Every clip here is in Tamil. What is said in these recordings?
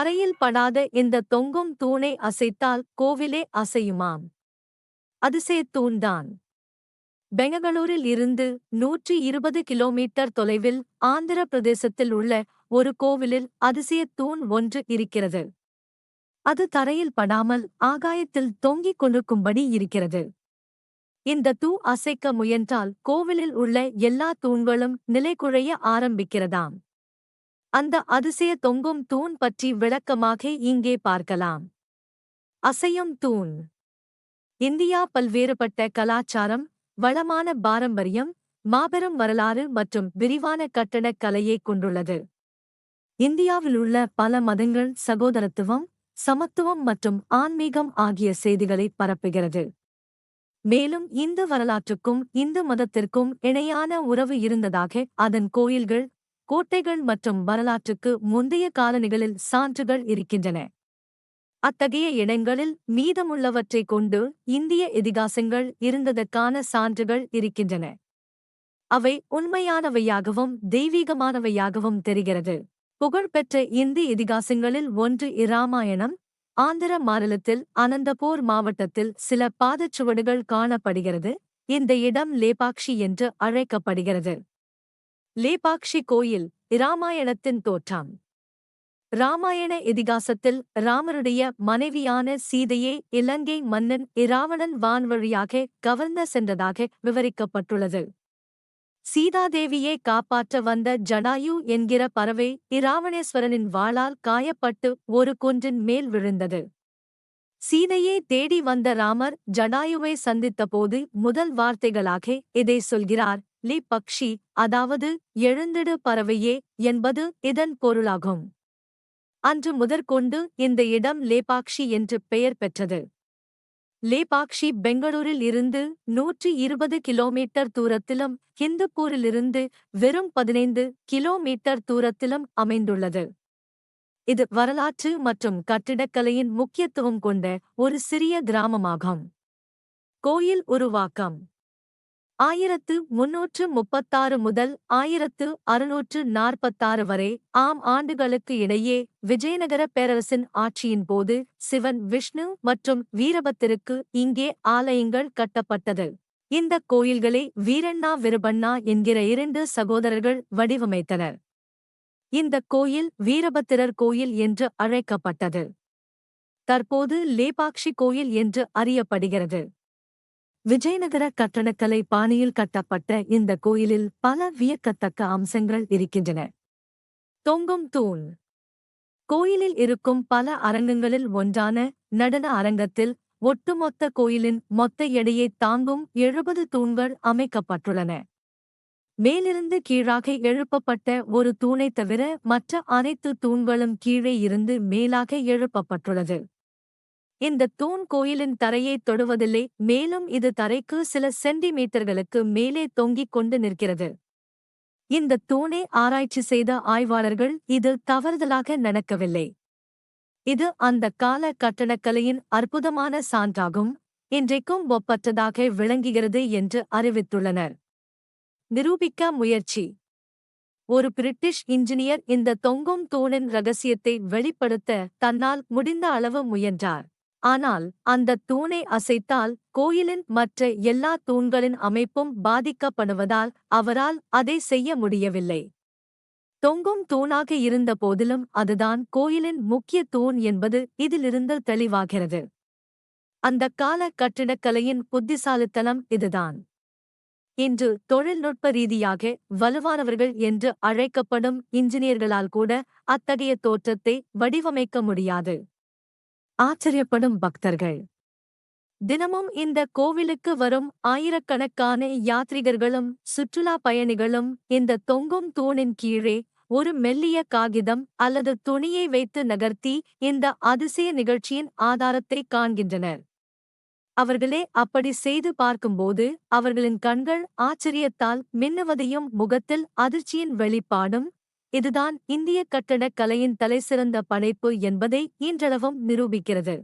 தரையில் படாத இந்த தொங்கும் தூணை அசைத்தால் கோவிலே அசையுமாம். அதிசயத் தூண்தான். பெங்களூரில் இருந்து 120 கிலோமீட்டர் தொலைவில் ஆந்திர பிரதேசத்தில் உள்ள ஒரு கோவிலில் அதிசயத் தூண் ஒன்று இருக்கிறது. அது தரையில் படாமல் ஆகாயத்தில் தொங்கிக் கொண்டிருக்கும்படி இருக்கிறது. இந்த தூ அசைக்க முயன்றால் கோவிலில் உள்ள எல்லா தூண்களும் நிலைகுலைய ஆரம்பிக்கிறதாம். அந்த அதிசய தொங்கும் தூண் பற்றி விளக்கமாக இங்கே பார்க்கலாம். அசையும் தூண். இந்தியா பல்வேறுபட்ட கலாச்சாரம், வளமான பாரம்பரியம், மாபெரும் வரலாறு மற்றும் விரிவான கட்டடக் கலையைக் கொண்டுள்ளது. இந்தியாவிலுள்ள பல மதங்கள் சகோதரத்துவம், சமத்துவம் மற்றும் ஆன்மீகம் ஆகிய செய்திகளை பரப்புகிறது. மேலும் இந்து வரலாற்றுக்கும் இந்து மதத்திற்கும் இணையான உறவு இருந்ததாக அதன் கோயில்கள், கோட்டைகள் மற்றும் வரலாற்றுக்கு முந்தைய காலணிகளில் சான்றுகள் இருக்கின்றன. அத்தகைய இடங்களில் மீதமுள்ளவற்றைக் கொண்டு இந்திய இதிகாசங்கள் இருந்ததற்கான சான்றுகள் இருக்கின்றன. அவை உண்மையானவையாகவும் தெய்வீகமானவையாகவும் தெரிகிறது. புகழ்பெற்ற இந்து இதிகாசங்களில் ஒன்று இராமாயணம். ஆந்திர மாநிலத்தில் அனந்தபூர் மாவட்டத்தில் சில பாதச்சுவடுகள் காணப்படுகிறது. இந்த இடம் லேபாக்ஷி என்று அழைக்கப்படுகிறது. லேபாக்ஷி கோயில் இராமாயணத்தின் தோற்றம். இராமாயண இதிகாசத்தில் ராமருடைய மனைவியான சீதையை இலங்கை மன்னன் இராவணன் வான்வழியாக கவர்ந்து சென்றதாக விவரிக்கப்பட்டுள்ளது. சீதாதேவியை காப்பாற்ற வந்த ஜடாயு என்கிற பறவை இராவணேஸ்வரனின் வாளால் காயப்பட்டு ஒரு குன்றின் மேல் விழுந்தது. சீதையை தேடி வந்த ராமர் ஜடாயுவை சந்தித்தபோது முதல் வார்த்தைகளாக இதை சொல்கிறார். லி பக்ஷி, அதாவது எழுந்திடு பறவையே என்பது இதன் பொருளாகும். அன்று முதற்கொண்டு இந்த இடம் லேபாக்ஷி என்று பெயர் பெற்றது. லேபாக்ஷி பெங்களூரில் இருந்து 120 கிலோமீட்டர் தூரத்திலும் ஹிந்துப்பூரிலிருந்து வெறும் 15 கிலோமீட்டர் தூரத்திலும் அமைந்துள்ளது. இது வரலாற்று மற்றும் கட்டிடக்கலையின் முக்கியத்துவம் கொண்ட ஒரு சிறிய கிராமமாகும். கோயில் உருவாக்கம் 1336 முதல் 1646 வரை ஆண்டுகளுக்கு இடையே விஜயநகர பேரரசின் ஆட்சியின் போது சிவன், விஷ்ணு மற்றும் வீரபத்திருக்கு இங்கே ஆலயங்கள் கட்டப்பட்டது. இந்த கோயில்களை வீரண்ணா விருபண்ணா என்கிற 2 சகோதரர்கள் வடிவமைத்தனர். இந்த கோயில் வீரபத்திரர் கோயில் என்று அழைக்கப்பட்டது. தற்போது லேபாக்ஷி கோயில் என்று அறியப்படுகிறது. விஜயநகர கட்டடக்கலை பாணியில் கட்டப்பட்ட இந்த கோயிலில் பல வியக்கத்தக்க அம்சங்கள் இருக்கின்றன. தொங்கும் தூண். கோயிலில் இருக்கும் பல அரங்கங்களில் ஒன்றான நடன அரங்கத்தில் ஒட்டுமொத்த கோயிலின் மொத்த எடையை தாங்கும் 70 தூண்கள் அமைக்கப்பட்டுள்ளன. மேலிருந்து கீழாக எழுப்பப்பட்ட ஒரு தூணைத் தவிர மற்ற அனைத்து தூண்களும் கீழே இருந்து மேலாக எழுப்பப்பட்டுள்ளது. இந்த தூண் கோயிலின் தரையை தொடுவதில்லை, மேலும் இது தரைக்கு சில சென்டிமீட்டர்களுக்கு மேலே தொங்கிக் கொண்டு நிற்கிறது. இந்த தூணை ஆராய்ச்சி செய்த ஆய்வாளர்கள் இது தவறுதலாக நடக்கவில்லை. இது அந்த கால கட்டடக்கலையின் அற்புதமான சான்றாகும், இன்றைக்கும் ஒப்பற்றதாக விளங்குகிறது என்று அறிவித்துள்ளனர். நிரூபிக்க முயற்சி. ஒரு பிரிட்டிஷ் இன்ஜினியர் இந்த தொங்கும் தூணின் ரகசியத்தை வெளிப்படுத்த தன்னால் முடிந்த அளவு முயன்றார். ஆனால் அந்த தூணை அசைத்தால் கோயிலின் மற்ற எல்லா தூண்களின் அமைப்பும் பாதிக்கப்படுவதால் அவரால் அதை செய்ய முடியவில்லை. தொங்கும் தூணாக இருந்த போதிலும் அதுதான் கோயிலின் முக்கிய தூண் என்பது இதிலிருந்து தெளிவாகிறது. அந்த கால கட்டிடக்கலையின் புத்திசாலித்தனம் இதுதான். இன்று தொழில்நுட்ப ரீதியாக வலுவானவர்கள் என்று அழைக்கப்படும் இன்ஜினியர்களால் கூட அத்தகைய தோற்றத்தை வடிவமைக்க முடியாது. ஆச்சரியப்படும் பக்தர்கள். தினமும் இந்த கோவிலுக்கு வரும் ஆயிரக்கணக்கான யாத்ரீகர்களும் சுற்றுலா பயணிகளும் இந்த தொங்கும் தூணின் கீழே ஒரு மெல்லிய காகிதம் அல்லது துணியை வைத்து நகர்த்தி இந்த அதிசய நிகழ்ச்சியின் ஆதாரத்தை காண்கின்றனர். அவர்களே அப்படி செய்து பார்க்கும்போது அவர்களின் கண்கள் ஆச்சரியத்தால் மின்னுவதையும் முகத்தில் அதிர்ச்சியின் வெளிப்பாடும், இதுதான் இந்திய கட்டடக் கலையின் தலைசிறந்த படைப்பு என்பதை இன்றளவும் நிரூபிக்கிறது.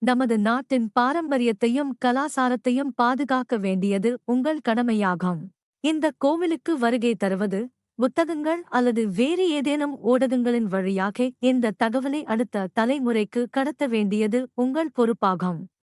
நமது நாட்டின் பாரம்பரியத்தையும் கலாசாரத்தையும் பாதுகாக்க வேண்டியது உங்கள் கடமையாகும். இந்த கோவிலுக்கு வருகை தருவது புத்தகங்கள் அல்லது வேறு ஏதேனும் ஊடகங்களின் வழியாக இந்த தகவலை அடுத்த தலைமுறைக்கு கடத்த வேண்டியது உங்கள் பொறுப்பாகும்.